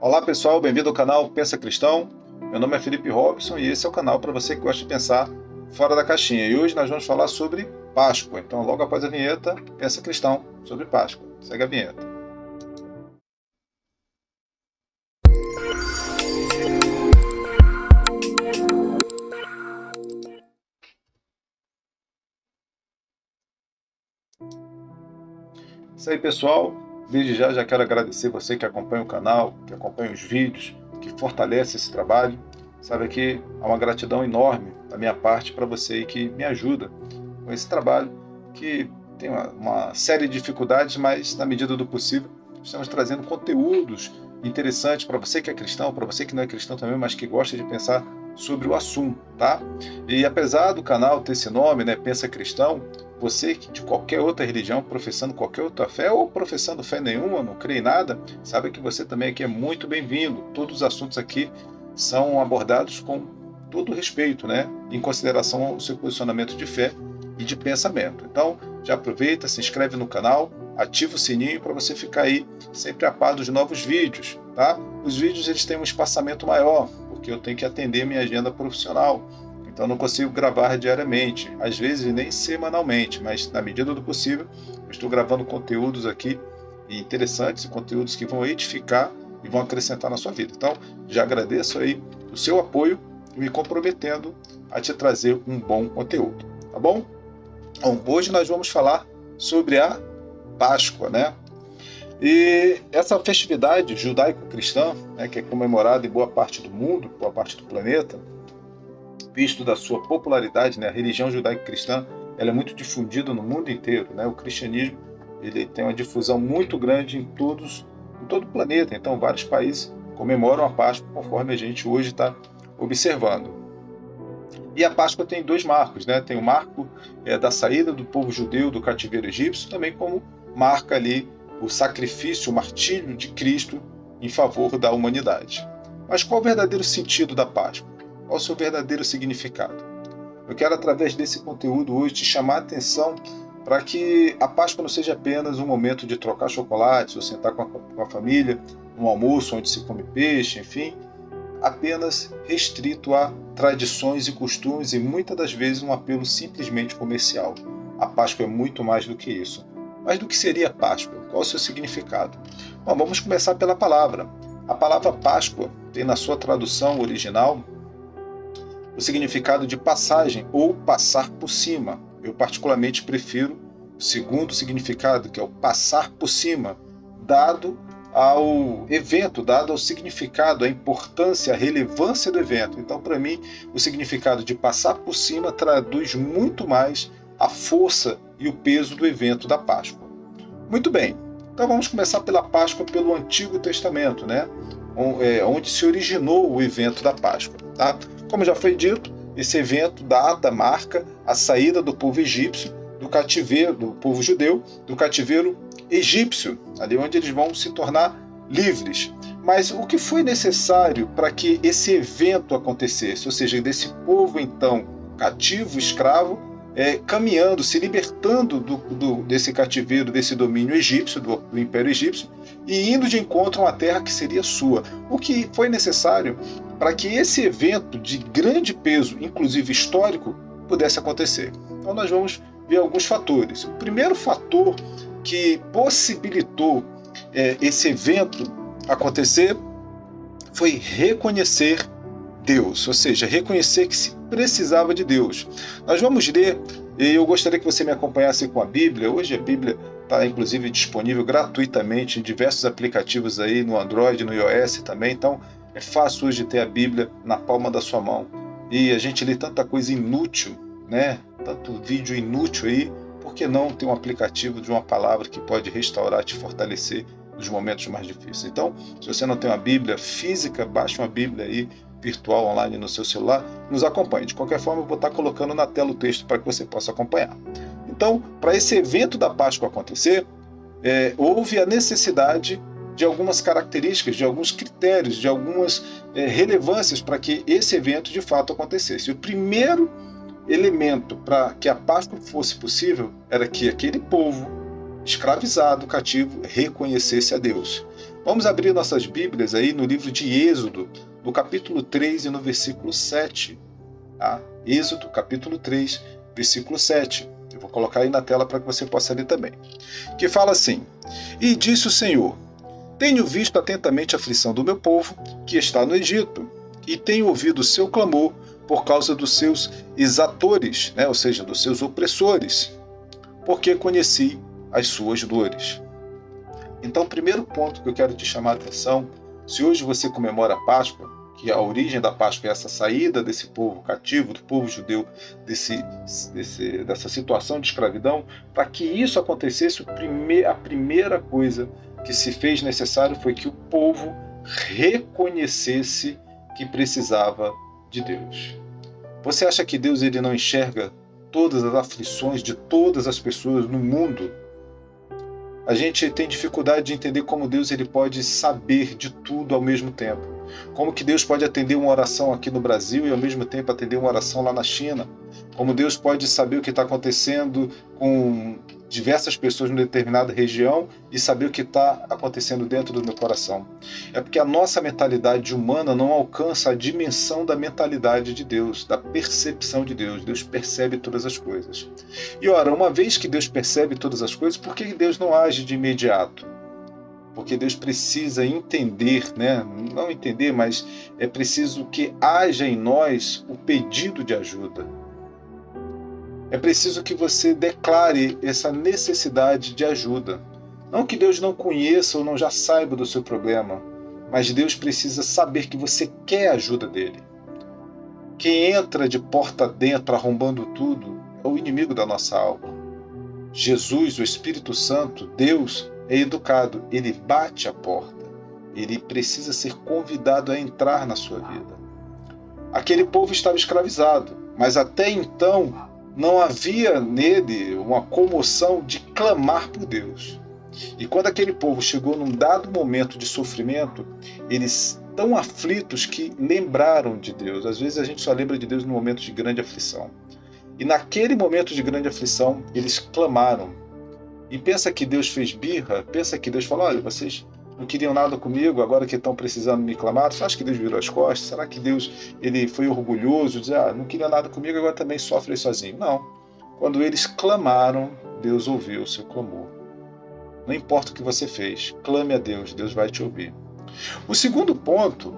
Olá pessoal, bem-vindo ao canal Pensa Cristão. Meu nome é Felipe Robson e esse é o canal para você que gosta de pensar fora da caixinha. E hoje nós vamos falar sobre Páscoa. Então, logo após a vinheta, Pensa Cristão sobre Páscoa. Segue a vinheta. Isso aí, pessoal. Desde já quero agradecer você que acompanha o canal, que acompanha os vídeos, que fortalece esse trabalho. Sabe que há uma gratidão enorme da minha parte para você aí que me ajuda com esse trabalho, que tem uma série de dificuldades, mas na medida do possível estamos trazendo conteúdos interessantes para você que é cristão, para você que não é cristão também, mas que gosta de pensar sobre o assunto, tá? E apesar do canal ter esse nome, né, Pensa Cristão, você que de qualquer outra religião, professando qualquer outra fé ou professando fé nenhuma, não crê em nada, sabe que você também aqui é muito bem-vindo. Todos os assuntos aqui são abordados com todo respeito, né, em consideração ao seu posicionamento de fé e de pensamento. Então, já aproveita, se inscreve no canal, ativa o sininho para você ficar aí sempre a par dos novos vídeos, tá? Os vídeos eles têm um espaçamento maior, porque eu tenho que atender minha agenda profissional. Então não consigo gravar diariamente, às vezes nem semanalmente, mas na medida do possível eu estou gravando conteúdos aqui interessantes, conteúdos que vão edificar e vão acrescentar na sua vida. Então já agradeço aí o seu apoio e me comprometendo a te trazer um bom conteúdo, tá bom? Bom, hoje nós vamos falar sobre a Páscoa, né? E essa festividade judaico-cristã, né, que é comemorada em boa parte do mundo, boa parte do planeta, visto da sua popularidade, né, a religião judaico-cristã ela é muito difundida no mundo inteiro, né? O cristianismo ele tem uma difusão muito grande em todo o planeta. Então, vários países comemoram a Páscoa conforme a gente hoje está observando. E a Páscoa tem dois marcos, né? Tem o marco da saída do povo judeu do cativeiro egípcio, também como marca ali o sacrifício, o martírio de Cristo em favor da humanidade. Mas qual o verdadeiro sentido da Páscoa? Qual o seu verdadeiro significado? Eu quero, através desse conteúdo hoje, te chamar a atenção para que a Páscoa não seja apenas um momento de trocar chocolates ou sentar com a família, num almoço onde se come peixe, enfim, apenas restrito a tradições e costumes e muitas das vezes um apelo simplesmente comercial. A Páscoa é muito mais do que isso. Mas do que seria a Páscoa? Qual o seu significado? Bom, vamos começar pela palavra. A palavra Páscoa tem na sua tradução original o significado de passagem ou passar por cima. Eu particularmente prefiro o segundo significado, que é o passar por cima, dado ao evento, dado ao significado, a importância, a relevância do evento. Então, para mim, o significado de passar por cima traduz muito mais a força e o peso do evento da Páscoa. Muito bem, então vamos começar pela Páscoa pelo Antigo Testamento, né? Onde se originou o evento da Páscoa, tá? Como já foi dito, esse evento marca a saída do povo egípcio, do cativeiro, do povo judeu, do cativeiro egípcio, ali onde eles vão se tornar livres. Mas o que foi necessário para que esse evento acontecesse? Ou seja, desse povo então cativo, escravo, caminhando, se libertando desse cativeiro, desse domínio egípcio, do Império Egípcio, e indo de encontro a uma terra que seria sua. O que foi necessário para que esse evento de grande peso, inclusive histórico, pudesse acontecer? Então nós vamos ver alguns fatores. O primeiro fator que possibilitou esse evento acontecer foi reconhecer Deus, ou seja, reconhecer que se precisava de Deus. Nós vamos ler, e eu gostaria que você me acompanhasse com a Bíblia. Hoje a Bíblia está inclusive disponível gratuitamente em diversos aplicativos aí no Android, no iOS também, então é fácil hoje ter a Bíblia na palma da sua mão. E a gente lê tanta coisa inútil, né? Tanto vídeo inútil aí, por que não ter um aplicativo de uma palavra que pode restaurar, te fortalecer nos momentos mais difíceis? Então, se você não tem uma Bíblia física, baixe uma Bíblia aí, virtual, online no seu celular, nos acompanhe. De qualquer forma, eu vou estar colocando na tela o texto para que você possa acompanhar. Então, para esse evento da Páscoa acontecer, houve a necessidade de algumas características, de alguns critérios, de algumas relevâncias para que esse evento de fato acontecesse. O primeiro elemento para que a Páscoa fosse possível era que aquele povo escravizado, cativo, reconhecesse a Deus. Vamos abrir nossas Bíblias aí no livro de Êxodo, no capítulo 3 e no versículo 7. Tá? Êxodo, capítulo 3, versículo 7. Eu vou colocar aí na tela para que você possa ler também. Que fala assim: E disse o Senhor: Tenho visto atentamente a aflição do meu povo, que está no Egito, e tenho ouvido o seu clamor por causa dos seus exatores, ou seja, dos seus opressores, porque conheci as suas dores. Então, o primeiro ponto que eu quero te chamar a atenção, se hoje você comemora a Páscoa, que a origem da Páscoa é essa saída desse povo cativo, do povo judeu, dessa situação de escravidão, para que isso acontecesse, a primeira coisa que se fez necessário foi que o povo reconhecesse que precisava de Deus. Você acha que Deus ele não enxerga todas as aflições de todas as pessoas no mundo? A gente tem dificuldade de entender como Deus ele pode saber de tudo ao mesmo tempo. Como que Deus pode atender uma oração aqui no Brasil e ao mesmo tempo atender uma oração lá na China. Como Deus pode saber o que está acontecendo com diversas pessoas em determinada região e saber o que está acontecendo dentro do meu coração. É porque a nossa mentalidade humana não alcança a dimensão da mentalidade de Deus, da percepção de Deus. Deus percebe todas as coisas. E ora, uma vez que Deus percebe todas as coisas, por que Deus não age de imediato? Porque Deus precisa entender, não entender, mas é preciso que haja em nós o pedido de ajuda. É preciso que você declare essa necessidade de ajuda. Não que Deus não conheça ou não já saiba do seu problema, mas Deus precisa saber que você quer a ajuda dele. Quem entra de porta dentro arrombando tudo é o inimigo da nossa alma. Jesus, o Espírito Santo, Deus, é educado, ele bate a porta, ele precisa ser convidado a entrar na sua vida. Aquele povo estava escravizado, mas até então não havia nele uma comoção de clamar por Deus. E quando aquele povo chegou num dado momento de sofrimento, eles tão aflitos que lembraram de Deus. Às vezes a gente só lembra de Deus no momento de grande aflição. E naquele momento de grande aflição, eles clamaram. E pensa que Deus fez birra? Pensa que Deus falou: olha, vocês não queriam nada comigo, agora que estão precisando me clamar? Você acha que Deus virou as costas? Será que Deus ele foi orgulhoso, dizer, não queria nada comigo, agora também sofre sozinho? Não. Quando eles clamaram, Deus ouviu o seu clamor. Não importa o que você fez, clame a Deus, Deus vai te ouvir. O segundo ponto,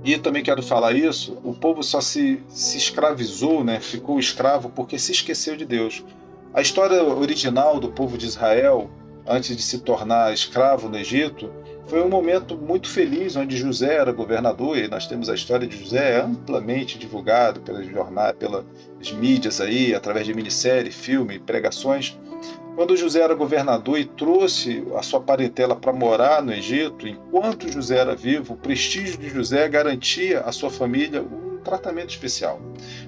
e eu também quero falar isso, o povo só se escravizou, ficou escravo porque se esqueceu de Deus. A história original do povo de Israel, antes de se tornar escravo no Egito, foi um momento muito feliz, onde José era governador, e nós temos a história de José amplamente divulgada pelas jornais, pelas mídias aí, através de minissérie, filme, pregações. Quando José era governador e trouxe a sua parentela para morar no Egito, enquanto José era vivo, o prestígio de José garantia à sua família um tratamento especial.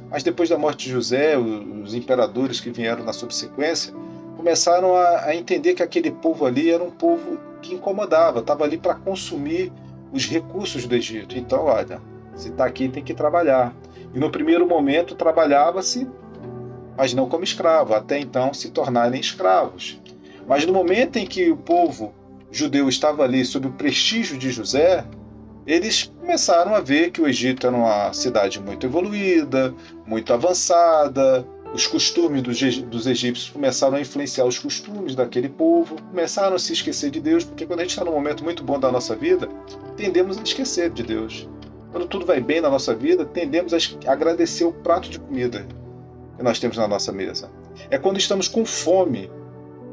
Mas depois da morte de José, os imperadores que vieram na subsequência começaram a entender que aquele povo ali era um povo que incomodava, estava ali para consumir os recursos do Egito. Então, olha, se está aqui tem que trabalhar. E no primeiro momento trabalhava-se, mas não como escravo, até então se tornarem escravos. Mas no momento em que o povo judeu estava ali sob o prestígio de José, eles começaram a ver que o Egito era uma cidade muito evoluída, muito avançada, os costumes dos egípcios começaram a influenciar os costumes daquele povo, começaram a se esquecer de Deus, porque quando a gente está num momento muito bom da nossa vida, tendemos a esquecer de Deus. Quando tudo vai bem na nossa vida, tendemos a agradecer o prato de comida que nós temos na nossa mesa. É quando estamos com fome,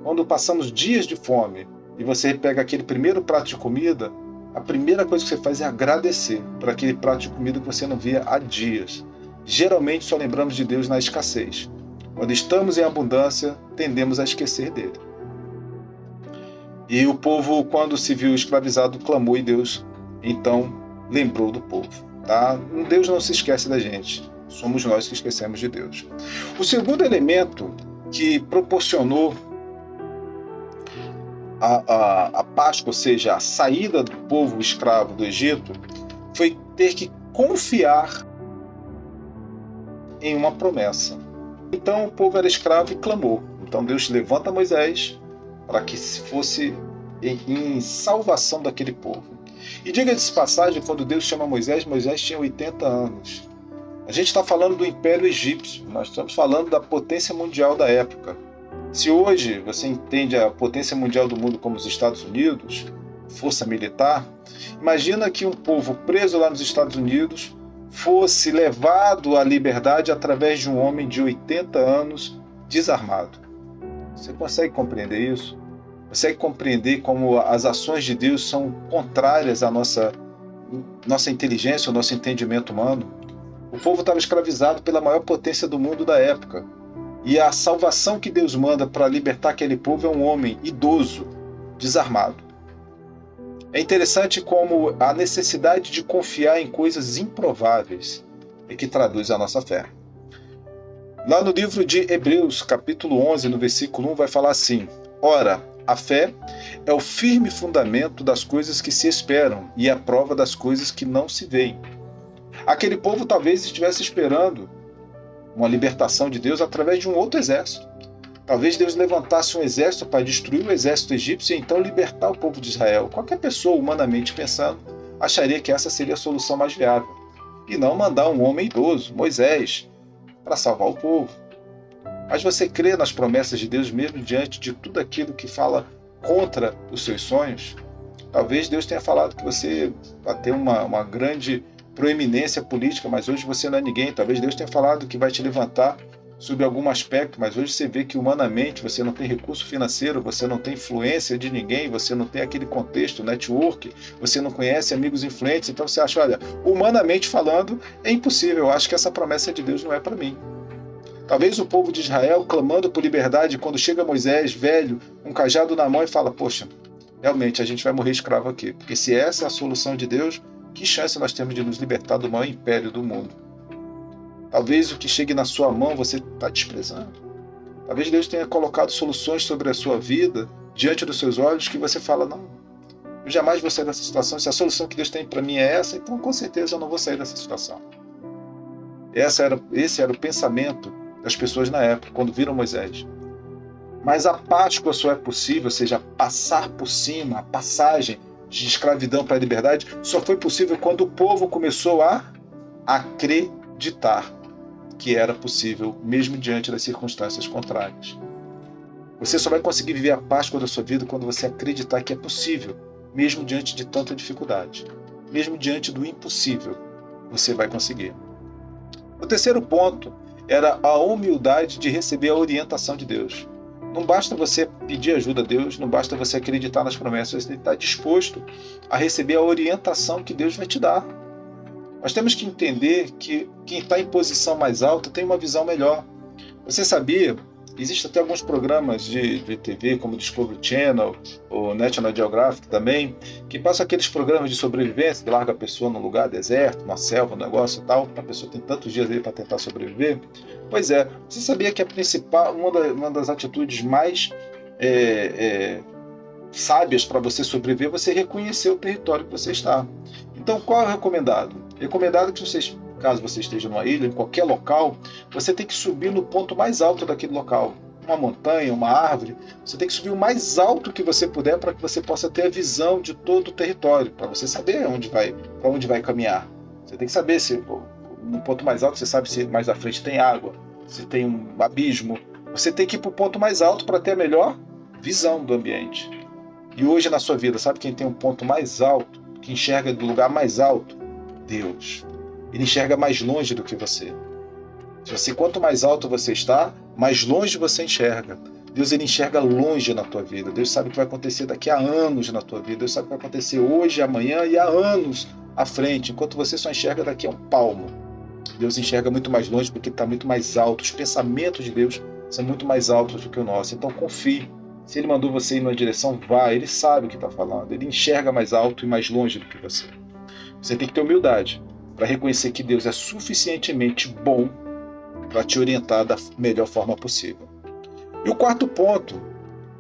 quando passamos dias de fome, e você pega aquele primeiro prato de comida, a primeira coisa que você faz é agradecer por aquele prato de comida que você não via há dias. Geralmente só lembramos de Deus na escassez. Quando estamos em abundância, tendemos a esquecer dele. E o povo, quando se viu escravizado, clamou e Deus então lembrou do povo. Tá? Deus não se esquece da gente. Somos nós que esquecemos de Deus. O segundo elemento que proporcionou a Páscoa, ou seja, a saída do povo escravo do Egito, foi ter que confiar em uma promessa. Então o povo era escravo e clamou. Então Deus levanta Moisés para que fosse em salvação daquele povo. E diga-se de passagem, quando Deus chama Moisés, Moisés tinha 80 anos. A gente está falando do Império Egípcio, nós estamos falando da potência mundial da época. Se hoje você entende a potência mundial do mundo como os Estados Unidos, força militar, imagina que um povo preso lá nos Estados Unidos fosse levado à liberdade através de um homem de 80 anos desarmado. Você consegue compreender isso? Você consegue compreender como as ações de Deus são contrárias à nossa inteligência, ao nosso entendimento humano? O povo estava escravizado pela maior potência do mundo da época. E a salvação que Deus manda para libertar aquele povo é um homem idoso, desarmado. É interessante como a necessidade de confiar em coisas improváveis é que traduz a nossa fé. Lá no livro de Hebreus, capítulo 11, no versículo 1, vai falar assim: Ora, a fé é o firme fundamento das coisas que se esperam e a prova das coisas que não se veem. Aquele povo talvez estivesse esperando uma libertação de Deus através de um outro exército. Talvez Deus levantasse um exército para destruir o exército egípcio e então libertar o povo de Israel. Qualquer pessoa, humanamente pensando, acharia que essa seria a solução mais viável. E não mandar um homem idoso, Moisés, para salvar o povo. Mas você crê nas promessas de Deus mesmo diante de tudo aquilo que fala contra os seus sonhos? Talvez Deus tenha falado que você vai ter uma grande proeminência política, mas hoje você não é ninguém. Talvez Deus tenha falado que vai te levantar sobre algum aspecto, mas hoje você vê que humanamente você não tem recurso financeiro, você não tem influência de ninguém, você não tem aquele contexto, network, você não conhece amigos influentes, então você acha, olha, humanamente falando, é impossível, eu acho que essa promessa de Deus não é para mim. Talvez o povo de Israel, clamando por liberdade, quando chega Moisés, velho, um cajado na mão e fala, poxa, realmente a gente vai morrer escravo aqui, porque se essa é a solução de Deus, que chance nós temos de nos libertar do maior império do mundo? Talvez o que chegue na sua mão você está desprezando. Talvez Deus tenha colocado soluções sobre a sua vida diante dos seus olhos que você fala, não, eu jamais vou sair dessa situação. Se a solução que Deus tem para mim é essa, então com certeza eu não vou sair dessa situação. Esse era o pensamento das pessoas na época, quando viram Moisés. Mas a Páscoa só é possível, ou seja, passar por cima, a passagem de escravidão para a liberdade, só foi possível quando o povo começou a acreditar que era possível, mesmo diante das circunstâncias contrárias. Você só vai conseguir viver a Páscoa da sua vida quando você acreditar que é possível, mesmo diante de tanta dificuldade. Mesmo diante do impossível, você vai conseguir. O terceiro ponto era a humildade de receber a orientação de Deus. Não basta você pedir ajuda a Deus, não basta você acreditar nas promessas, você tem que estar disposto a receber a orientação que Deus vai te dar. Nós temos que entender que quem está em posição mais alta tem uma visão melhor. Você sabia? Existem até alguns programas de TV, como o Discovery Channel, ou National Geographic também, que passam aqueles programas de sobrevivência, que larga a pessoa num lugar deserto, numa selva, um negócio e tal, a pessoa tem tantos dias aí para tentar sobreviver. Pois é, você sabia que a principal, uma das atitudes mais sábias para você sobreviver é você reconhecer o território que você está. Então, qual é o recomendado? Recomendado que caso você esteja numa ilha, em qualquer local, você tem que subir no ponto mais alto daquele local. Uma montanha, uma árvore, você tem que subir o mais alto que você puder para que você possa ter a visão de todo o território, para você saber para onde vai caminhar. Você tem que saber se no ponto mais alto você sabe se mais à frente tem água, se tem um abismo. Você tem que ir para o ponto mais alto para ter a melhor visão do ambiente. E hoje na sua vida, sabe quem tem um ponto mais alto, que enxerga do lugar mais alto? Deus. Ele enxerga mais longe do que você. Quanto mais alto você está, mais longe você enxerga. Deus, ele enxerga longe na tua vida. Deus sabe o que vai acontecer daqui a anos na tua vida. Deus sabe o que vai acontecer hoje, amanhã e há anos à frente, enquanto você só enxerga daqui a um palmo. Deus enxerga muito mais longe porque ele está muito mais alto. Os pensamentos de Deus são muito mais altos do que o nosso. Então confie. Se ele mandou você ir numa direção, vá. Ele sabe o que está falando. Ele enxerga mais alto e mais longe do que você. Você tem que ter humildade para reconhecer que Deus é suficientemente bom para te orientar da melhor forma possível. E o quarto ponto,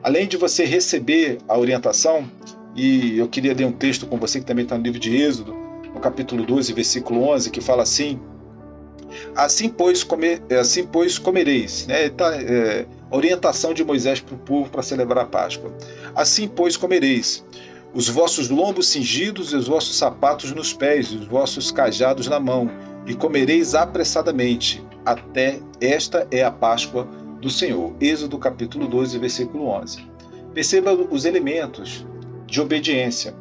além de você receber a orientação, e eu queria ler um texto com você que também está no livro de Êxodo, no capítulo 12, versículo 11, que fala assim: assim pois comereis. Né? a orientação de Moisés para o povo para celebrar a Páscoa. Assim, pois, comereis os vossos lombos cingidos e os vossos sapatos nos pés, e os vossos cajados na mão, e comereis apressadamente, até esta é a Páscoa do Senhor. Êxodo capítulo 12, versículo 11. Perceba os elementos de obediência.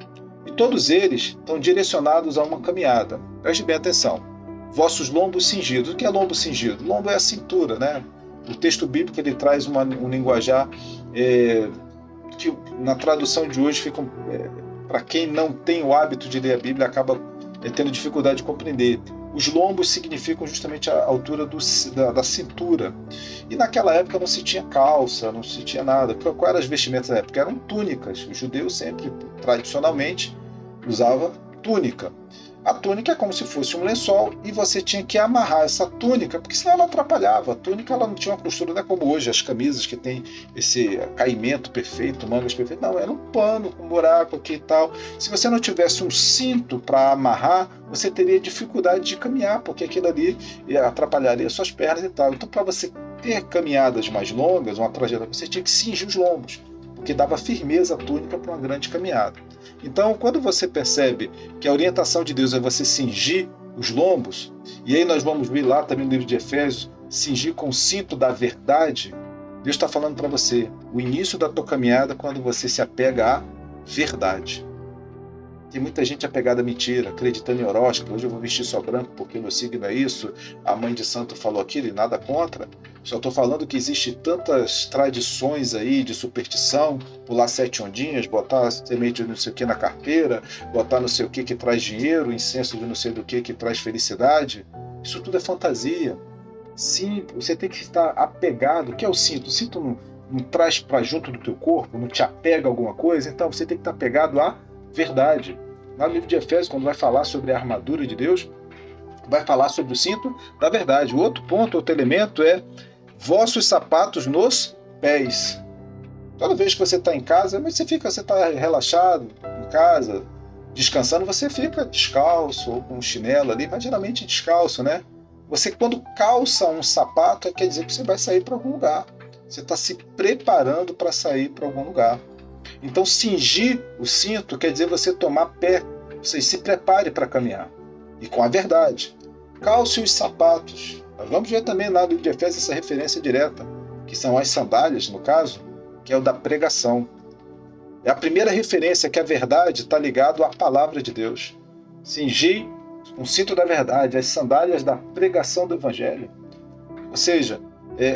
E todos eles estão direcionados a uma caminhada. Preste bem atenção. Vossos lombos cingidos. O que é lombo cingido? Lombo é a cintura, né? O texto bíblico ele traz um linguajar que na tradução de hoje fica, para quem não tem o hábito de ler a Bíblia, acaba tendo dificuldade de compreender. Os lombos significam justamente a altura da cintura. E naquela época não se tinha calça, não se tinha nada. Qual eram as vestimentas da época? Eram túnicas. Os judeus sempre, tradicionalmente, usavam túnica. A túnica é como se fosse um lençol e você tinha que amarrar essa túnica, porque senão ela atrapalhava. A túnica ela não tinha uma costura, não é como hoje, as camisas que tem esse caimento perfeito, mangas perfeitas. Não, era um pano com buraco aqui e tal. Se você não tivesse um cinto para amarrar, você teria dificuldade de caminhar, porque aquilo ali atrapalharia suas pernas e tal. Então, para você ter caminhadas mais longas, uma trajetória, você tinha que cingir os lombos, porque dava firmeza à túnica para uma grande caminhada. Então, quando você percebe que a orientação de Deus é você cingir os lombos, e aí nós vamos ver lá também no livro de Efésios, cingir com o cinto da verdade, Deus está falando para você, o início da tua caminhada quando você se apega à verdade. Tem muita gente apegada à mentira, acreditando em horóscopo. Hoje eu vou vestir só branco porque meu signo é isso, a mãe de santo falou aquilo e nada contra. Só estou falando que existe tantas tradições aí de superstição, pular 7 ondinhas, botar semente de não sei o que na carteira, botar não sei o que traz dinheiro, incenso de não sei do que traz felicidade. Isso tudo é fantasia. Sim, você tem que estar apegado. O que é o cinto? O cinto não traz para junto do teu corpo, não te apega a alguma coisa, então você tem que estar apegado à verdade. Lá no livro de Efésios, quando vai falar sobre a armadura de Deus, vai falar sobre o cinto da verdade. O outro ponto, outro elemento é vossos sapatos nos pés. Toda vez que você está em casa, mas você está relaxado em casa, descansando, você fica descalço ou com um chinelo ali, mas geralmente descalço, né? Você quando calça um sapato, quer dizer que você vai sair para algum lugar. Você está se preparando para sair para algum lugar. Então, cingir o cinto quer dizer você tomar pé, você se prepare para caminhar. E com a verdade. Calce os sapatos. Nós vamos ver também lá no livro de Efésios essa referência direta, que são as sandálias, no caso, que é o da pregação. É a primeira referência que a verdade está ligada à palavra de Deus. Cingir um cinto da verdade, as sandálias da pregação do Evangelho. Ou seja,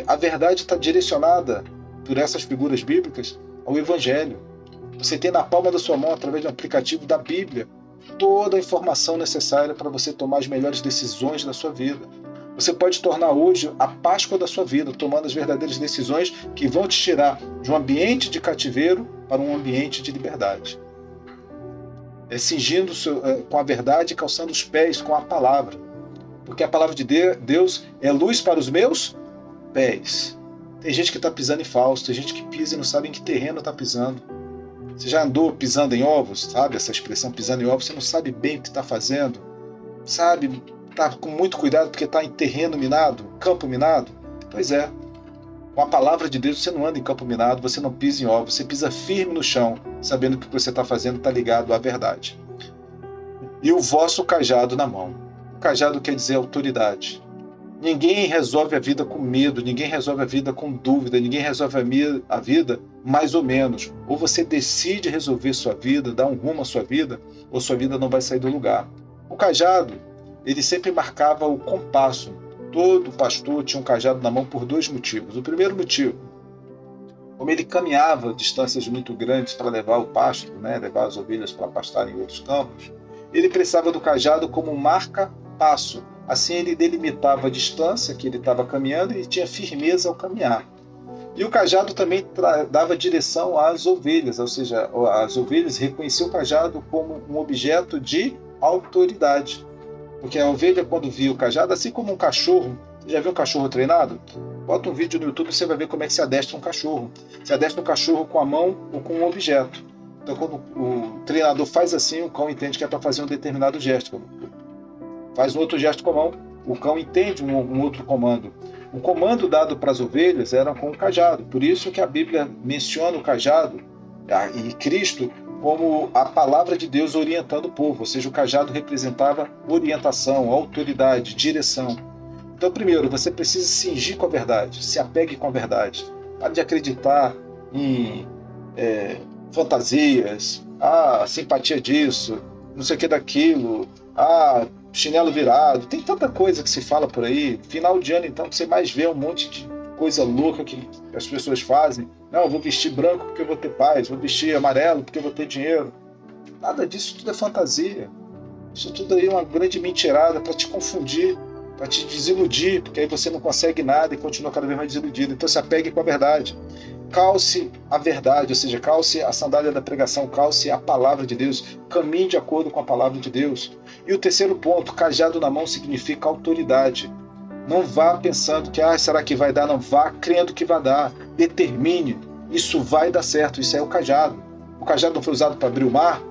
a verdade está direcionada por essas figuras bíblicas ao Evangelho. Você tem na palma da sua mão, através de um aplicativo da Bíblia, toda a informação necessária para você tomar as melhores decisões da sua vida. Você pode tornar hoje a Páscoa da sua vida, tomando as verdadeiras decisões que vão te tirar de um ambiente de cativeiro para um ambiente de liberdade. Cingindo com a verdade e calçando os pés com a palavra. Porque a palavra de Deus é luz para os meus pés. Tem gente que está pisando em falso, tem gente que pisa e não sabe em que terreno está pisando. Você já andou pisando em ovos, sabe? Essa expressão pisando em ovos, você não sabe bem o que está fazendo. Sabe? Está com muito cuidado porque está em terreno minado, campo minado. Pois é. Com a palavra de Deus você não anda em campo minado, você não pisa em ovos, você pisa firme no chão, sabendo que o que você está fazendo está ligado à verdade. E o vosso cajado na mão. O cajado quer dizer autoridade. Ninguém resolve a vida com medo, ninguém resolve a vida com dúvida, ninguém resolve a vida mais ou menos. Ou você decide resolver sua vida, dar um rumo à sua vida, ou sua vida não vai sair do lugar. O cajado, ele sempre marcava o compasso. Todo pastor tinha um cajado na mão por 2 motivos. O primeiro motivo, como ele caminhava distâncias muito grandes para levar o pasto, né, levar as ovelhas para pastar em outros campos, ele precisava do cajado como um marca-passo. Assim ele delimitava a distância que ele estava caminhando e tinha firmeza ao caminhar. E o cajado também dava direção às ovelhas, ou seja, as ovelhas reconheciam o cajado como um objeto de autoridade. Porque a ovelha, quando via o cajado, assim como um cachorro, você já viu um cachorro treinado? Bota um vídeo no YouTube e você vai ver como é que se adestra um cachorro. Se adestra um cachorro com a mão ou com um objeto. Então, quando o treinador faz assim, o cão entende que é para fazer um determinado gesto. Faz um outro gesto com a mão, o cão entende um outro comando. O comando dado para as ovelhas era com o cajado. Por isso que a Bíblia menciona o cajado e Cristo como a palavra de Deus orientando o povo. Ou seja, o cajado representava orientação, autoridade, direção. Então, primeiro, você precisa se cingir com a verdade. Se apegue com a verdade. Pare de acreditar em fantasias, simpatia disso, não sei o que daquilo, chinelo virado. Tem tanta coisa que se fala por aí. Final de ano, então, você mais vê um monte de coisa louca que as pessoas fazem. Não, eu vou vestir branco porque eu vou ter paz, vou vestir amarelo porque eu vou ter dinheiro. Nada disso, tudo é fantasia. Isso tudo aí é uma grande mentirada para te confundir, para te desiludir, porque aí você não consegue nada e continua cada vez mais desiludido. Então se apegue com a verdade. Calce a verdade, ou seja, calce a sandália da pregação, calce a palavra de Deus, caminhe de acordo com a palavra de Deus. E o terceiro ponto, cajado na mão significa autoridade. Não vá pensando que, será que vai dar? Não, vá crendo que vai dar. Determine, isso vai dar certo, isso é o cajado. O cajado não foi usado para abrir o mar?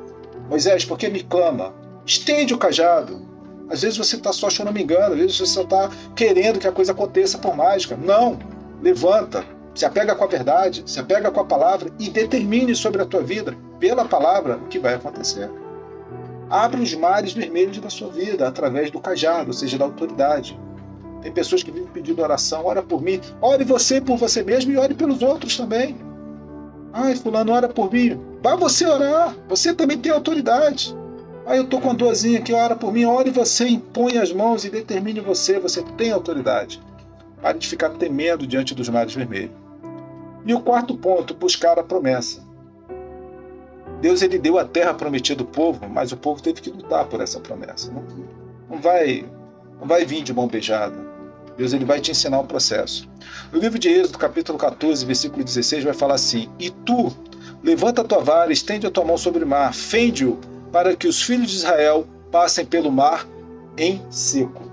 Moisés, por que me clama? Estende o cajado. Às vezes você está só choramingando, às vezes você só está querendo que a coisa aconteça por mágica. Não, levanta, se apega com a verdade, se apega com a palavra e determine sobre a tua vida, pela palavra, o que vai acontecer. Abra os mares vermelhos da sua vida através do cajado, ou seja, da autoridade. Tem pessoas que vivem pedindo oração, ora por mim, ore você por você mesmo e ore pelos outros também. Fulano, ora por mim. Vá você orar, você também tem autoridade. Eu estou com uma dorzinha aqui, ora por mim, ore você, impõe as mãos e determine você tem autoridade. Pare de ficar temendo diante dos mares vermelhos. E o quarto ponto, buscar a promessa. Deus ele deu a terra prometida ao povo, mas o povo teve que lutar por essa promessa. Não vai vir de mão beijada. Deus ele vai te ensinar um processo. No livro de Êxodo, capítulo 14, versículo 16, vai falar assim: E tu, levanta a tua vara, estende a tua mão sobre o mar, fende-o, para que os filhos de Israel passem pelo mar em seco.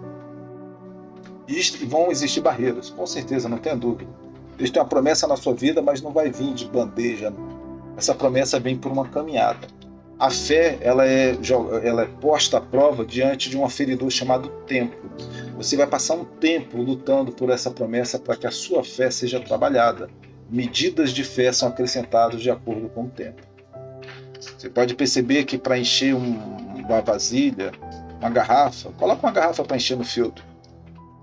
E vão existir barreiras, com certeza, não tenha dúvida. Deus tem uma promessa na sua vida, mas não vai vir de bandeja. Essa promessa vem por uma caminhada. A fé ela é posta à prova diante de um aferidor chamado tempo. Você vai passar um tempo lutando por essa promessa para que a sua fé seja trabalhada. Medidas de fé são acrescentadas de acordo com o tempo. Você pode perceber que para encher uma vasilha, uma garrafa, coloca uma garrafa para encher no filtro.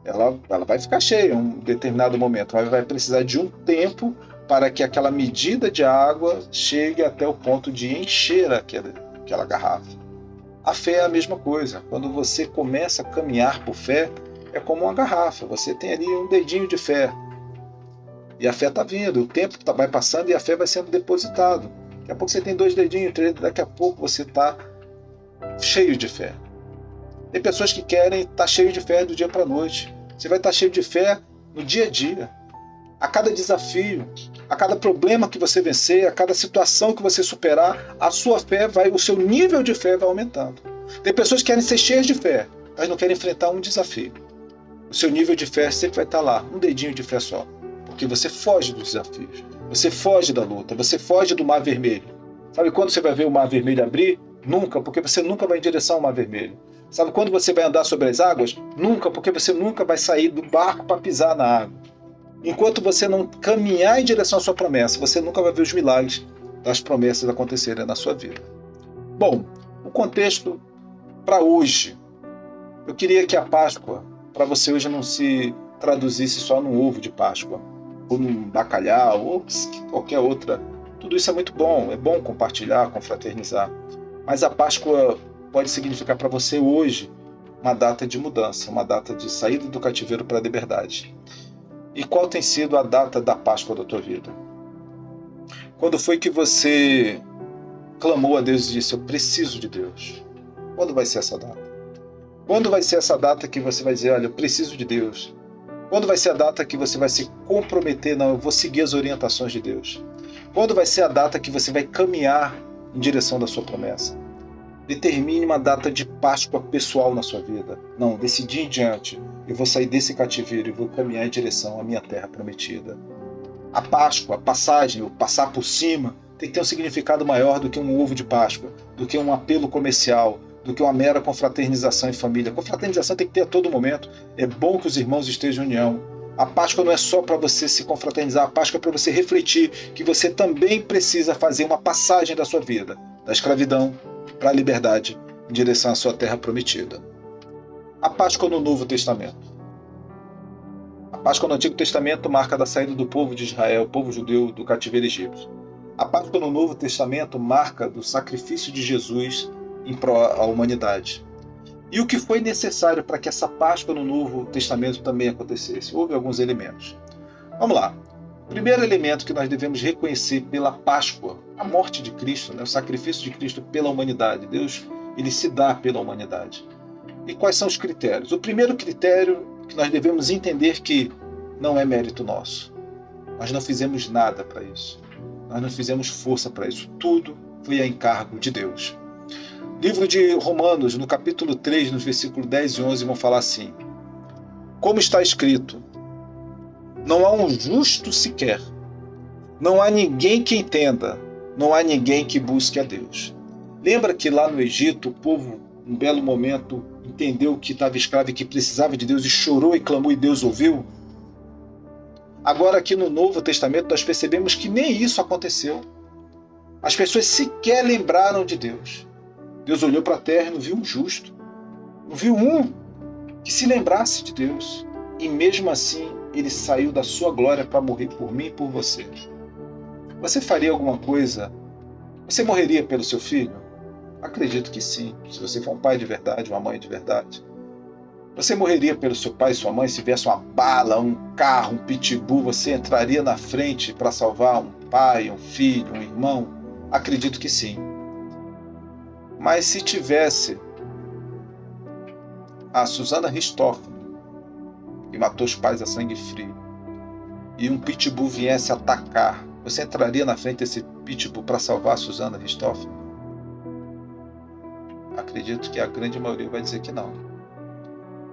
Ela vai ficar cheia em um determinado momento, mas vai precisar de um tempo para que aquela medida de água chegue até o ponto de encher aquela garrafa. A fé é a mesma coisa. Quando você começa a caminhar por fé, é como uma garrafa. Você tem ali um dedinho de fé. E a fé está vindo, o tempo vai passando e a fé vai sendo depositada. Daqui a pouco você tem 2 dedinhos, 3, daqui a pouco você está cheio de fé. Tem pessoas que querem estar cheio de fé do dia para a noite. Você vai estar cheio de fé no dia a dia. A cada desafio, a cada problema que você vencer, a cada situação que você superar, a sua fé o seu nível de fé vai aumentando. Tem pessoas que querem ser cheias de fé, mas não querem enfrentar um desafio. O seu nível de fé sempre vai estar lá, um dedinho de fé só. Porque você foge dos desafios, você foge da luta, você foge do mar vermelho. Sabe quando você vai ver o mar vermelho abrir? Nunca, porque você nunca vai em direção ao mar vermelho. Sabe quando você vai andar sobre as águas? Nunca, porque você nunca vai sair do barco para pisar na água. Enquanto você não caminhar em direção à sua promessa, você nunca vai ver os milagres das promessas acontecerem na sua vida. Bom, o contexto para hoje. Eu queria que a Páscoa, para você hoje, não se traduzisse só num ovo de Páscoa, ou num bacalhau, ou qualquer outra. Tudo isso é muito bom, é bom compartilhar, confraternizar. Mas a Páscoa pode significar para você hoje uma data de mudança, uma data de saída do cativeiro para a liberdade. E qual tem sido a data da Páscoa da tua vida? Quando foi que você clamou a Deus e disse: eu preciso de Deus? Quando vai ser essa data? Quando vai ser essa data que você vai dizer: olha, eu preciso de Deus? Quando vai ser a data que você vai se comprometer: não, eu vou seguir as orientações de Deus? Quando vai ser a data que você vai caminhar em direção da sua promessa? Determine uma data de Páscoa pessoal na sua vida. Não, decidi em diante. Eu vou sair desse cativeiro e vou caminhar em direção à minha terra prometida. A Páscoa, a passagem, o passar por cima, tem que ter um significado maior do que um ovo de Páscoa, do que um apelo comercial, do que uma mera confraternização em família. Confraternização tem que ter a todo momento. É bom que os irmãos estejam em união. A Páscoa não é só para você se confraternizar, a Páscoa é para você refletir que você também precisa fazer uma passagem da sua vida, da escravidão para a liberdade, em direção à sua terra prometida. A Páscoa no Novo Testamento. A Páscoa no Antigo Testamento marca da saída do povo de Israel, o povo judeu, do cativeiro egípcio. A Páscoa no Novo Testamento marca do sacrifício de Jesus em prol à humanidade. E o que foi necessário para que essa Páscoa no Novo Testamento também acontecesse? Houve alguns elementos. Vamos lá. O primeiro elemento que nós devemos reconhecer pela Páscoa, a morte de Cristo, o sacrifício de Cristo pela humanidade. Deus, ele se dá pela humanidade. E quais são os critérios? O primeiro critério que nós devemos entender que não é mérito nosso. Nós não fizemos nada para isso. Nós não fizemos força para isso. Tudo foi a encargo de Deus. Livro de Romanos, no capítulo 3, nos versículos 10 e 11, vão falar assim: como está escrito, não há um justo sequer, não há ninguém que entenda, não há ninguém que busque a Deus. Lembra que lá no Egito, o povo, num belo momento, entendeu que estava escravo e que precisava de Deus e chorou e clamou e Deus ouviu? Agora aqui no Novo Testamento nós percebemos que nem isso aconteceu. As pessoas sequer lembraram de Deus. Deus olhou para a terra e não viu um justo. Não viu um que se lembrasse de Deus. E mesmo assim, ele saiu da sua glória para morrer por mim e por você. Você faria alguma coisa? Você morreria pelo seu filho? Acredito que sim, se você for um pai de verdade, uma mãe de verdade. Você morreria pelo seu pai e sua mãe se viesse uma bala, um carro, um pitbull? Você entraria na frente para salvar um pai, um filho, um irmão? Acredito que sim. Mas se tivesse a Susana Richthofen, que matou os pais a sangue frio, e um pitbull viesse atacar, você entraria na frente desse pitbull para salvar a Susana Richthofen? Acredito que a grande maioria vai dizer que não.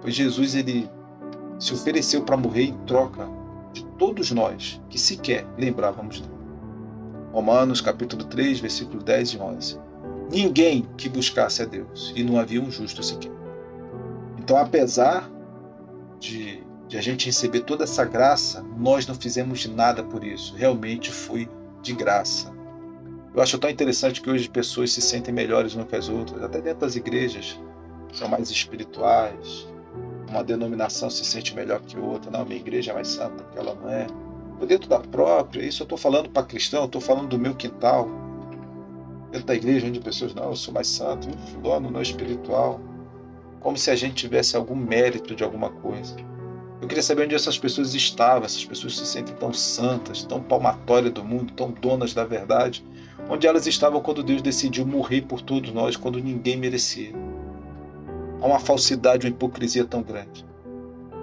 Pois Jesus, ele se ofereceu para morrer em troca de todos nós que sequer lembrávamos dele. Romanos capítulo 3, versículos 10 e 11. Ninguém que buscasse a Deus, e não havia um justo sequer. Então, apesar de a gente receber toda essa graça, nós não fizemos nada por isso. Realmente foi de graça. Eu acho tão interessante que hoje as pessoas se sentem melhores umas que as outras, até dentro das igrejas, são mais espirituais. Uma denominação se sente melhor que outra. Não, minha igreja é mais santa, porque ela não é. Ou dentro da própria, isso eu estou falando para cristão, eu estou falando do meu quintal. Dentro da igreja, onde pessoas, não, eu sou mais santo, fulano não é espiritual. Como se a gente tivesse algum mérito de alguma coisa. Eu queria saber onde essas pessoas estavam, essas pessoas se sentem tão santas, tão palmatórias do mundo, tão donas da verdade, onde elas estavam quando Deus decidiu morrer por todos nós, quando ninguém merecia. Há uma falsidade, uma hipocrisia tão grande.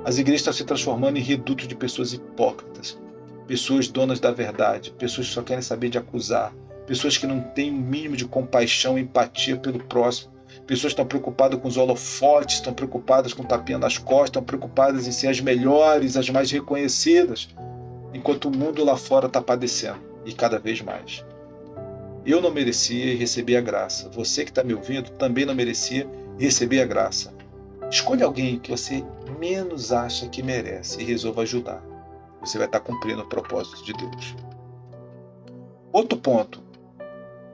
As igrejas estão se transformando em reduto de pessoas hipócritas, pessoas donas da verdade, pessoas que só querem saber de acusar, pessoas que não têm o mínimo de compaixão e empatia pelo próximo, pessoas que estão preocupadas com os holofotes, estão preocupadas com tapinha nas costas, estão preocupadas em ser as melhores, as mais reconhecidas, enquanto o mundo lá fora está padecendo, e cada vez mais. Eu não merecia e recebi a graça. Você que está me ouvindo também não merecia e recebi a graça. Escolha alguém que você menos acha que merece e resolva ajudar. Você vai estar cumprindo o propósito de Deus. Outro ponto.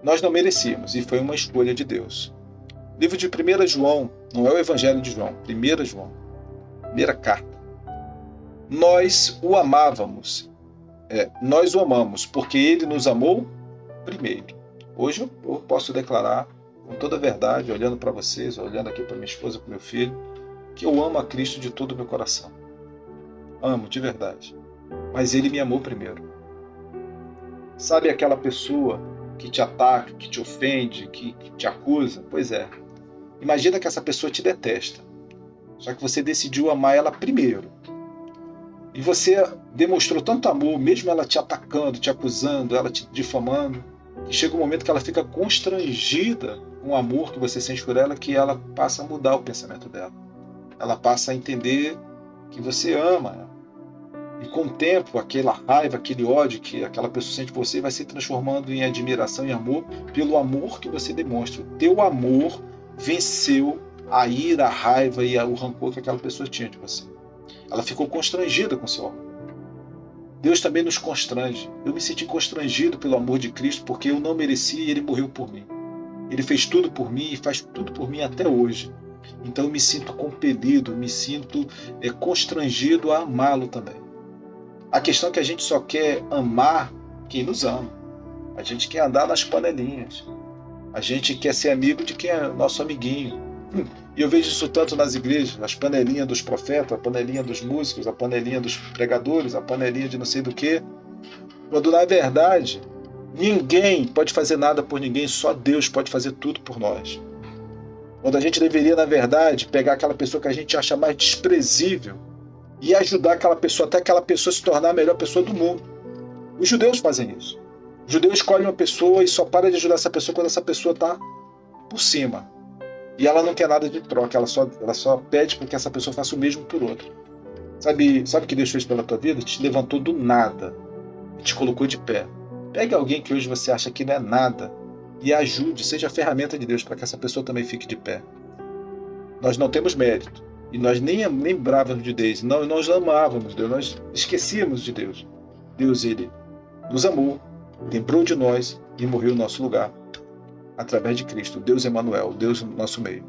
Nós não merecíamos e foi uma escolha de Deus. Livro de 1 João, não é o Evangelho de João, 1 João, primeira carta. Nós o amávamos, nós o amamos porque ele nos amou primeiro. Hoje eu posso declarar com toda a verdade, olhando para vocês, olhando aqui para minha esposa, para meu filho, que eu amo a Cristo de todo o meu coração. Amo, de verdade. Mas ele me amou primeiro. Sabe aquela pessoa que te ataca, que te ofende, que te acusa? Pois é. Imagina que essa pessoa te detesta. Só que você decidiu amar ela primeiro. E você demonstrou tanto amor, mesmo ela te atacando, te acusando, ela te difamando, que chega um momento que ela fica constrangida com o amor que você sente por ela, que ela passa a mudar o pensamento dela. Ela passa a entender que você ama ela. E com o tempo, aquela raiva, aquele ódio que aquela pessoa sente por você vai se transformando em admiração e amor pelo amor que você demonstra. O teu amor venceu a ira, a raiva e o rancor que aquela pessoa tinha de você. Ela ficou constrangida com seu amor. Deus também nos constrange. Eu me senti constrangido pelo amor de Cristo porque eu não merecia e Ele morreu por mim. Ele fez tudo por mim e faz tudo por mim até hoje. Então eu me sinto compelido, me sinto constrangido a amá-lo também. A questão é que a gente só quer amar quem nos ama. A gente quer andar nas panelinhas. A gente quer ser amigo de quem é nosso amiguinho. E eu vejo isso tanto nas igrejas, as panelinhas dos profetas, a panelinha dos músicos, a panelinha dos pregadores, a panelinha de não sei do que. Quando na verdade, ninguém pode fazer nada por ninguém, só Deus pode fazer tudo por nós. Quando a gente deveria, na verdade, pegar aquela pessoa que a gente acha mais desprezível e ajudar aquela pessoa, até aquela pessoa se tornar a melhor pessoa do mundo. Os judeus fazem isso. Os judeus escolhem uma pessoa e só para de ajudar essa pessoa quando essa pessoa está por cima. E ela não quer nada de troca, ela só pede para que essa pessoa faça o mesmo por outra. Sabe o que Deus fez pela tua vida? Te levantou do nada e te colocou de pé. Pegue alguém que hoje você acha que não é nada e ajude, seja a ferramenta de Deus para que essa pessoa também fique de pé. Nós não temos mérito e nós nem lembrávamos de Deus, nós amávamos Deus, nós esquecíamos de Deus. Deus, Ele nos amou, lembrou de nós e morreu no nosso lugar. Através de Cristo, Deus Emanuel, Deus no nosso meio.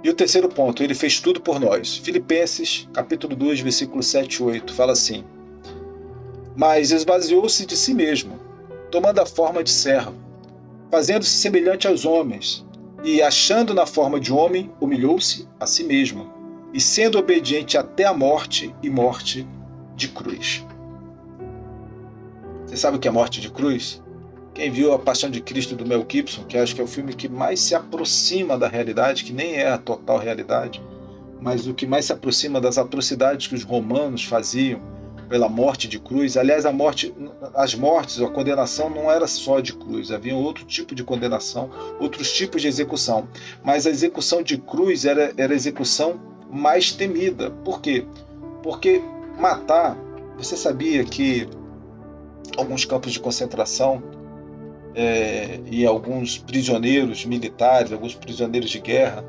E o terceiro ponto, Ele fez tudo por nós. Filipenses, capítulo 2, versículo 7 e 8, fala assim: mas esvaziou-se de si mesmo, tomando a forma de servo, fazendo-se semelhante aos homens, e achando na forma de homem, humilhou-se a si mesmo, e sendo obediente até a morte, e morte de cruz. Você sabe o que é morte de cruz? Quem viu A Paixão de Cristo do Mel Gibson, que acho que é o filme que mais se aproxima da realidade, que nem é a total realidade, mas o que mais se aproxima das atrocidades que os romanos faziam pela morte de cruz. Aliás, as mortes, a condenação não era só de cruz, havia outro tipo de condenação, outros tipos de execução. Mas a execução de cruz era a execução mais temida. Por quê? Porque matar, você sabia que alguns campos de concentração e alguns prisioneiros militares, alguns prisioneiros de guerra,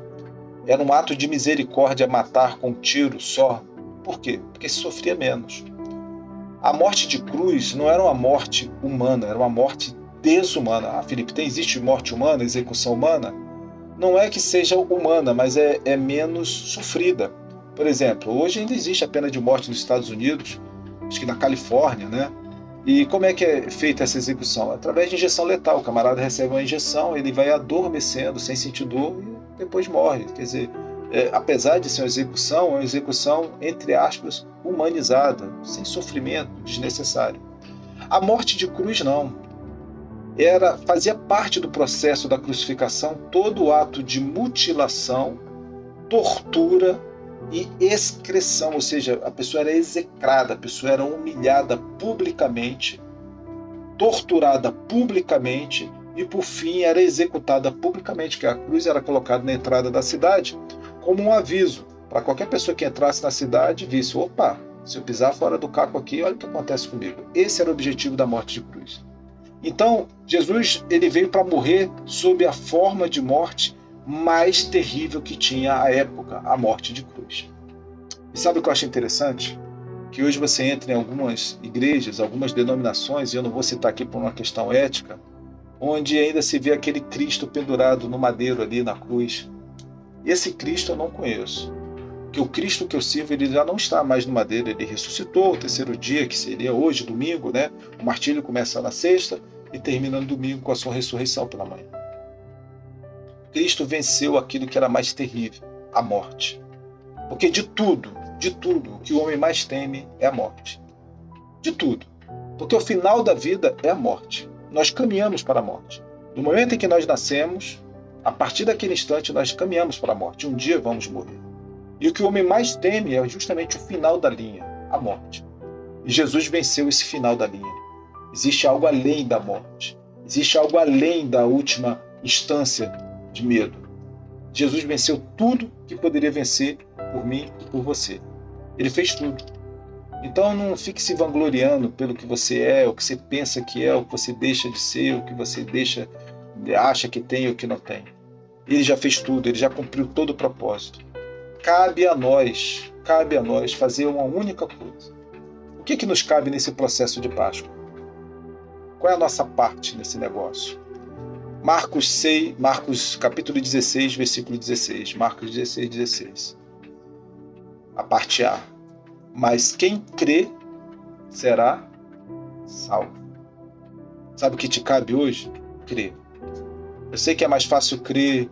era um ato de misericórdia matar com um tiro só. Por quê? Porque se sofria menos. A morte de cruz não era uma morte humana, era uma morte desumana. Felipe, existe morte humana, execução humana? Não é que seja humana, mas é menos sofrida. Por exemplo, hoje ainda existe a pena de morte nos Estados Unidos, acho que na Califórnia, né? E como é que é feita essa execução? Através de injeção letal. O camarada recebe uma injeção, ele vai adormecendo, sem sentir dor, e depois morre. Quer dizer, apesar de ser é uma execução, entre aspas, humanizada, sem sofrimento desnecessário. A morte de cruz não. Fazia parte do processo da crucificação todo o ato de mutilação, tortura e excreção, ou seja, a pessoa era execrada, a pessoa era humilhada publicamente, torturada publicamente e, por fim, era executada publicamente, que a cruz era colocada na entrada da cidade como um aviso para qualquer pessoa que entrasse na cidade e visse: opa, se eu pisar fora do caco aqui, olha o que acontece comigo. Esse era o objetivo da morte de cruz. Então, Jesus ele veio para morrer sob a forma de morte mais terrível que tinha à época, a morte de cruz. E sabe o que eu acho interessante? Que hoje você entra em algumas igrejas, algumas denominações, e eu não vou citar aqui por uma questão ética, onde ainda se vê aquele Cristo pendurado no madeiro ali na cruz. Esse Cristo eu não conheço. Porque o Cristo que eu sirvo, ele já não está mais no madeiro, ele ressuscitou o terceiro dia, que seria hoje, domingo, né? O martírio começa na sexta e termina no domingo com a sua ressurreição pela manhã. Cristo venceu aquilo que era mais terrível, a morte. Porque de tudo, o que o homem mais teme é a morte. De tudo. Porque o final da vida é a morte. Nós caminhamos para a morte. No momento em que nós nascemos, a partir daquele instante nós caminhamos para a morte. Um dia vamos morrer. E o que o homem mais teme é justamente o final da linha, a morte. E Jesus venceu esse final da linha. Existe algo além da morte. Existe algo além da última instância de medo. Jesus venceu tudo que poderia vencer por mim e por você. Ele fez tudo. Então não fique se vangloriando pelo que você é, o que você pensa que é, o que você deixa de ser, o que você acha que tem ou que não tem. Ele já fez tudo, ele já cumpriu todo o propósito. Cabe a nós fazer uma única coisa. O que nos cabe nesse processo de Páscoa? Qual é a nossa parte nesse negócio? Marcos capítulo 16, versículo 16. Marcos 16, 16. A parte A. Mas quem crê será salvo. Sabe o que te cabe hoje? Crer. Eu sei que é mais fácil crer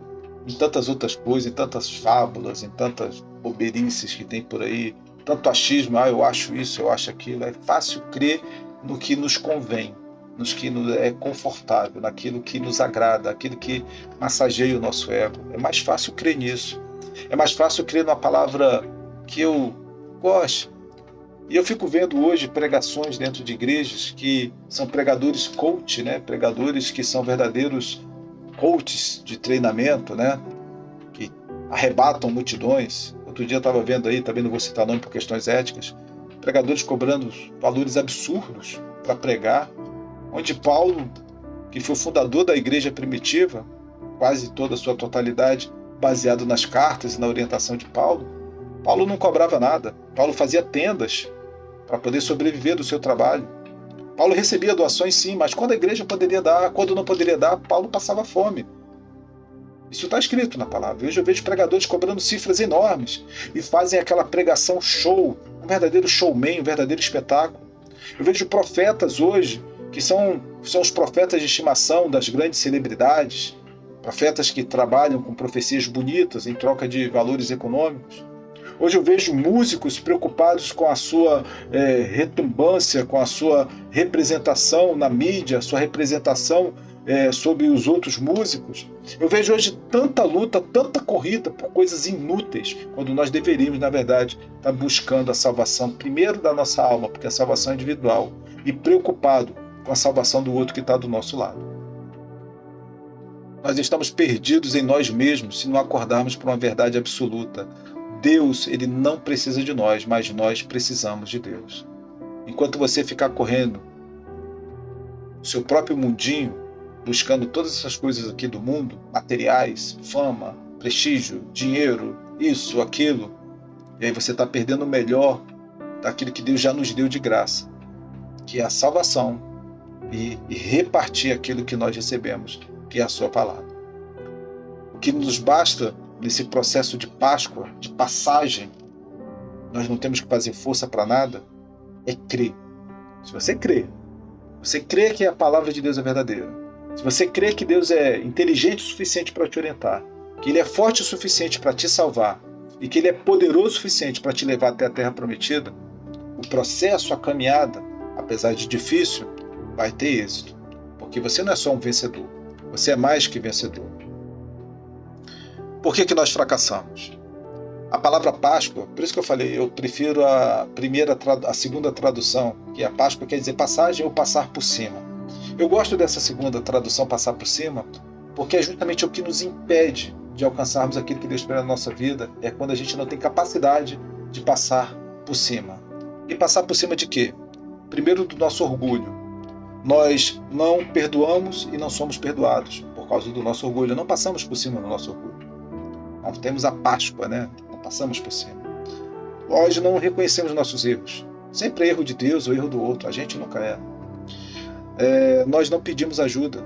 em tantas outras coisas, em tantas fábulas, em tantas boberices que tem por aí, tanto achismo, eu acho isso, eu acho aquilo. É fácil crer no que nos convém, no que é confortável, naquilo que nos agrada, aquilo que massageia o nosso ego. É mais fácil crer nisso. É mais fácil crer numa palavra que eu gosto. E eu fico vendo hoje pregações dentro de igrejas que são pregadores coach, né? Pregadores que são verdadeiros coaches de treinamento, né? Que arrebatam multidões. Outro dia eu estava vendo aí, também não vou citar nome por questões éticas, pregadores cobrando valores absurdos para pregar, onde Paulo, que foi o fundador da igreja primitiva, quase toda a sua totalidade baseado nas cartas e na orientação de Paulo não cobrava nada. Paulo fazia tendas para poder sobreviver do seu trabalho. Paulo recebia doações sim, mas quando a igreja poderia dar, quando não poderia dar, Paulo passava fome. Isso está escrito na palavra. Hoje eu vejo pregadores cobrando cifras enormes e fazem aquela pregação show, um verdadeiro showman, um verdadeiro espetáculo. Eu vejo profetas hoje que são os profetas de estimação das grandes celebridades, profetas que trabalham com profecias bonitas em troca de valores econômicos. Hoje eu vejo músicos preocupados com a sua retumbância, com a sua representação na mídia, sua representação sobre os outros músicos. Eu vejo hoje tanta luta, tanta corrida por coisas inúteis, quando nós deveríamos, na verdade, estar buscando a salvação, primeiro da nossa alma, porque a salvação é individual, e preocupado com a salvação do outro que está do nosso lado. Nós estamos perdidos em nós mesmos se não acordarmos para uma verdade absoluta. Deus, ele não precisa de nós, mas nós precisamos de Deus. Enquanto você ficar correndo o seu próprio mundinho, buscando todas essas coisas aqui do mundo, materiais, fama, prestígio, dinheiro, isso, aquilo, e aí você está perdendo o melhor daquilo que Deus já nos deu de graça, que é a salvação e repartir aquilo que nós recebemos, que é a sua palavra. O que nos basta nesse processo de Páscoa, de passagem, nós não temos que fazer força para nada, é crer. Se você crê que a palavra de Deus é verdadeira, se você crê que Deus é inteligente o suficiente para te orientar, que Ele é forte o suficiente para te salvar e que Ele é poderoso o suficiente para te levar até a terra prometida, o processo, a caminhada, apesar de difícil, vai ter êxito. Porque você não é só um vencedor, você é mais que vencedor. Por que nós fracassamos? A palavra Páscoa, por isso que eu falei, eu prefiro a segunda tradução, que a Páscoa quer dizer passagem ou passar por cima. Eu gosto dessa segunda tradução, passar por cima, porque é justamente o que nos impede de alcançarmos aquilo que Deus espera na nossa vida, é quando a gente não tem capacidade de passar por cima. E passar por cima de quê? Primeiro, do nosso orgulho. Nós não perdoamos e não somos perdoados por causa do nosso orgulho. Não passamos por cima do nosso orgulho. Não temos a Páscoa, né? Não passamos por cima. Nós não reconhecemos nossos erros. Sempre é erro de Deus ou erro do outro. A gente nunca é. Nós não pedimos ajuda.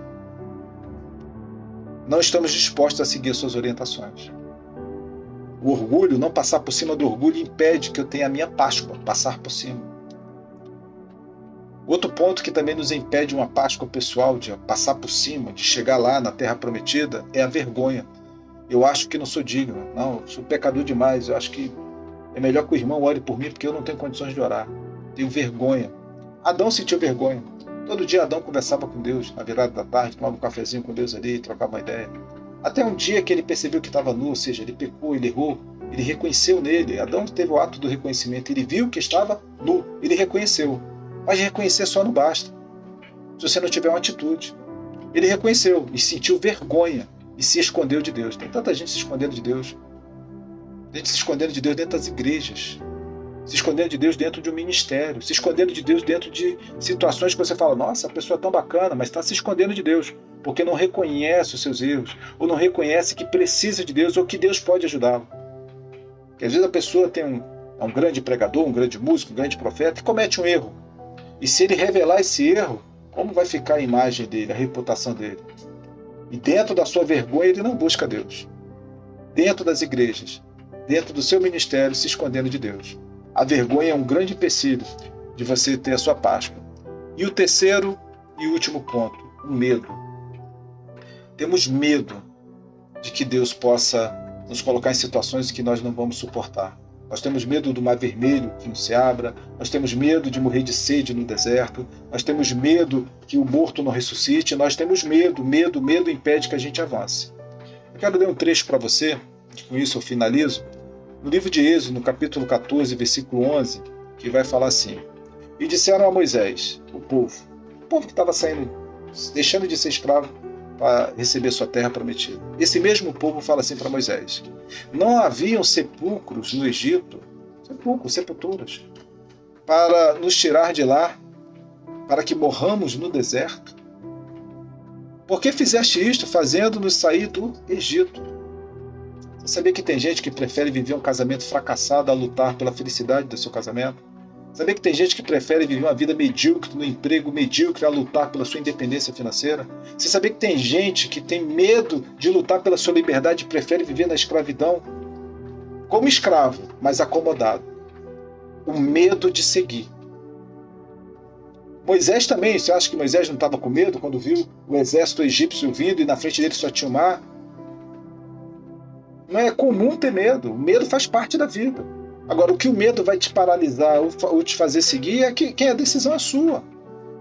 Não estamos dispostos a seguir suas orientações. O orgulho, não passar por cima do orgulho, impede que eu tenha a minha Páscoa, passar por cima. Outro ponto que também nos impede uma Páscoa pessoal, de passar por cima, de chegar lá na Terra Prometida, é a vergonha. Eu acho que não sou digno, não, sou pecador demais, eu acho que é melhor que o irmão ore por mim porque eu não tenho condições de orar. Tenho vergonha. Adão sentiu vergonha. Todo dia Adão conversava com Deus, na virada da tarde, tomava um cafezinho com Deus ali, trocava uma ideia. Até um dia que ele percebeu que estava nu, ou seja, ele pecou, ele errou, ele reconheceu nele. Adão teve o ato do reconhecimento, ele viu que estava nu, ele reconheceu. Mas reconhecer só não basta, se você não tiver uma atitude. Ele reconheceu e sentiu vergonha e se escondeu de Deus. Tem tanta gente se escondendo de Deus. Gente se escondendo de Deus dentro das igrejas, se escondendo de Deus dentro de um ministério, se escondendo de Deus dentro de situações que você fala, nossa, a pessoa é tão bacana, mas está se escondendo de Deus, porque não reconhece os seus erros, ou não reconhece que precisa de Deus, ou que Deus pode ajudá-lo. Porque às vezes a pessoa é um grande pregador, um grande músico, um grande profeta, e comete um erro. E se ele revelar esse erro, como vai ficar a imagem dele, a reputação dele? E dentro da sua vergonha ele não busca Deus. Dentro das igrejas, dentro do seu ministério, se escondendo de Deus. A vergonha é um grande empecilho de você ter a sua Páscoa. E o terceiro e último ponto, o medo. Temos medo de que Deus possa nos colocar em situações que nós não vamos suportar. Nós temos medo do mar vermelho que não se abra, nós temos medo de morrer de sede no deserto, nós temos medo que o morto não ressuscite, nós temos medo impede que a gente avance. Eu quero ler um trecho para você, com isso eu finalizo, no livro de Êxodo, no capítulo 14, versículo 11, que vai falar assim: E disseram a Moisés, o povo que estava saindo, deixando de ser escravo para receber sua terra prometida. Esse mesmo povo fala assim para Moisés: Não haviam sepulcros no Egito, sepulturas, para nos tirar de lá, para que morramos no deserto? Por que fizeste isto, fazendo-nos sair do Egito? Você sabia que tem gente que prefere viver um casamento fracassado a lutar pela felicidade do seu casamento? Sabia que tem gente que prefere viver uma vida medíocre, no emprego medíocre, a lutar pela sua independência financeira? Você sabia que tem gente que tem medo de lutar pela sua liberdade e prefere viver na escravidão? Como escravo, mas acomodado. O medo de seguir. Moisés também, você acha que Moisés não estava com medo quando viu o exército egípcio vindo e na frente dele só tinha o mar? Não é comum ter medo, o medo faz parte da vida. Agora, o que o medo vai te paralisar ou te fazer seguir é que a decisão é sua.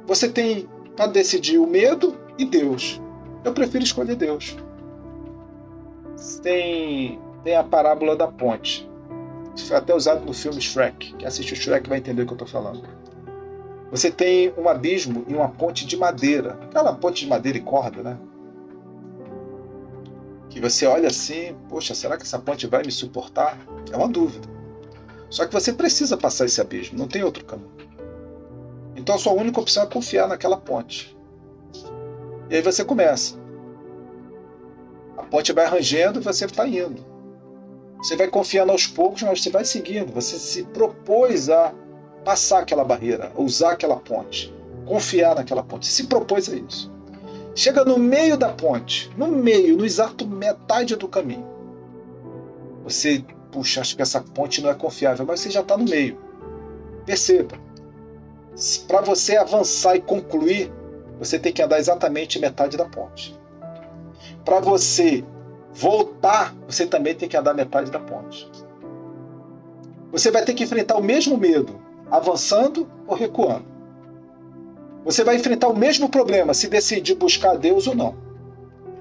Você tem para decidir o medo e Deus. Eu prefiro escolher Deus. Tem a parábola da ponte. Isso foi até usado no filme Shrek. Quem assistiu Shrek vai entender o que eu estou falando. Você tem um abismo e uma ponte de madeira. Aquela ponte de madeira e corda, né? Que você olha assim, poxa, será que essa ponte vai me suportar? É uma dúvida. Só que você precisa passar esse abismo, não tem outro caminho. Então a sua única opção é confiar naquela ponte. E aí você começa. A ponte vai arranjando e você está indo. Você vai confiando aos poucos, mas você vai seguindo. Você se propôs a passar aquela barreira, a usar aquela ponte, confiar naquela ponte. Você se propôs a isso. Chega no meio da ponte, no exato metade do caminho. Você, puxa, acho que essa ponte não é confiável, mas você já está no meio. Perceba, para você avançar e concluir, você tem que andar exatamente metade da ponte. Para você voltar, você também tem que andar metade da ponte. Você vai ter que enfrentar o mesmo medo, avançando ou recuando. Você vai enfrentar o mesmo problema se decidir buscar Deus ou não.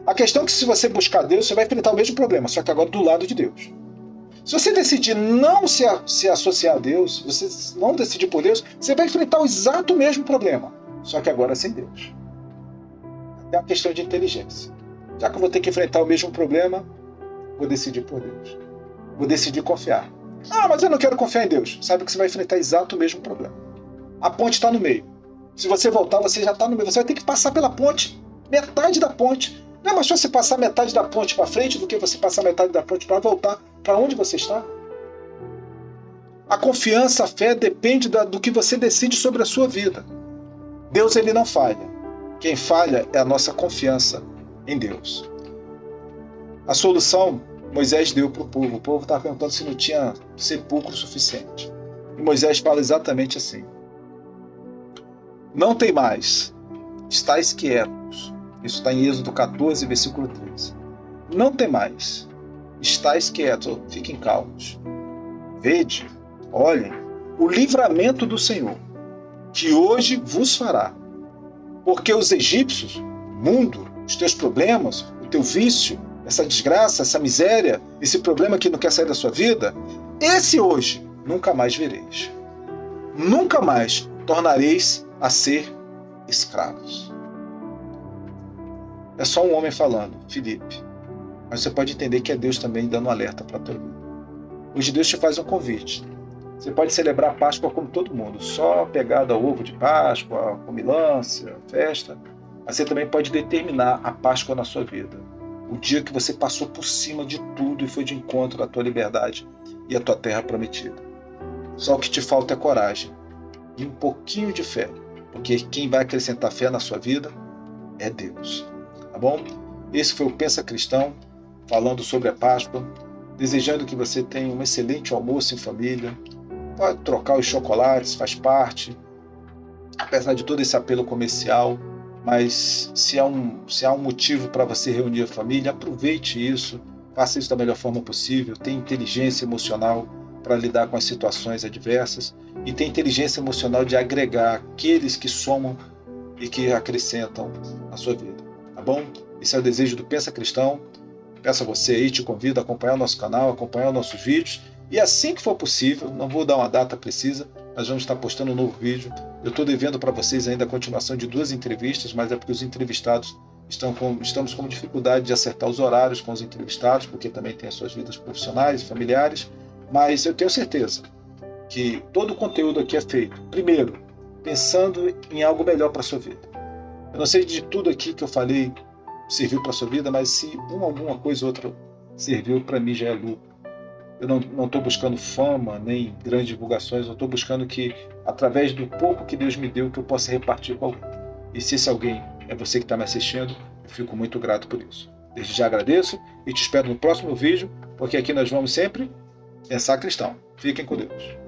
A questão é que se você buscar Deus, você vai enfrentar o mesmo problema, só que agora do lado de Deus. Se você decidir não se associar a Deus, você não decidir por Deus, você vai enfrentar o exato mesmo problema, só que agora sem Deus. É uma questão de inteligência. Já que eu vou ter que enfrentar o mesmo problema, vou decidir por Deus. Vou decidir confiar. Ah, mas eu não quero confiar em Deus. Sabe que você vai enfrentar exato o mesmo problema. A ponte está no meio. Se você voltar, você já está no meio. Você vai ter que passar pela ponte. Metade da ponte. Não é mais fácil você passar metade da ponte para frente do que você passar metade da ponte para voltar para onde você está? A confiança, a fé depende do que você decide sobre a sua vida. Deus, ele não falha. Quem falha é a nossa confiança em Deus. A solução Moisés deu para o povo. O povo estava perguntando se não tinha sepulcro suficiente. E Moisés fala exatamente assim: Não tem mais, estáis quietos. Isso está em Êxodo 14, versículo 13. Não tem mais, estáis quietos, fiquem calmos. Vede, olhem, o livramento do Senhor, que hoje vos fará. Porque os egípcios, o mundo, os teus problemas, o teu vício, essa desgraça, essa miséria, esse problema que não quer sair da sua vida, esse hoje nunca mais vereis. Nunca mais tornareis a ser escravos. É só um homem falando, Filipe. Mas você pode entender que é Deus também dando um alerta para a tua vida. Hoje Deus te faz um convite. Você pode celebrar a Páscoa como todo mundo, só pegado ao ovo de Páscoa, comilança, festa. Mas você também pode determinar a Páscoa na sua vida. O dia que você passou por cima de tudo e foi de encontro à tua liberdade e à tua terra prometida. Só o que te falta é coragem e um pouquinho de fé, porque quem vai acrescentar fé na sua vida é Deus. Tá bom? Esse foi o Pensa Cristão, falando sobre a Páscoa, desejando que você tenha um excelente almoço em família. Pode trocar os chocolates, faz parte, apesar de todo esse apelo comercial, mas se há um motivo para você reunir a família, aproveite isso, faça isso da melhor forma possível, tenha inteligência emocional para lidar com as situações adversas e tenha inteligência emocional de agregar aqueles que somam e que acrescentam na sua vida, tá bom? Esse é o desejo do Pensa Cristão. Peço a você aí, te convido a acompanhar o nosso canal, acompanhar os nossos vídeos e assim que for possível, não vou dar uma data precisa, nós vamos estar postando um novo vídeo. Eu estou devendo para vocês ainda a continuação de 2 entrevistas, mas é porque os entrevistados estamos com dificuldade de acertar os horários com os entrevistados, porque também tem as suas vidas profissionais e familiares, mas eu tenho certeza que todo o conteúdo aqui é feito, primeiro, pensando em algo melhor para a sua vida. Eu não sei de tudo aqui que eu falei serviu para a sua vida, mas se alguma coisa ou outra serviu, para mim já é lucro. Eu não estou buscando fama, nem grandes divulgações, eu estou buscando que, através do pouco que Deus me deu, que eu possa repartir com alguém. E se esse alguém é você que está me assistindo, eu fico muito grato por isso. Desde já agradeço e te espero no próximo vídeo, porque aqui nós vamos sempre pensar cristão. Fiquem com Deus.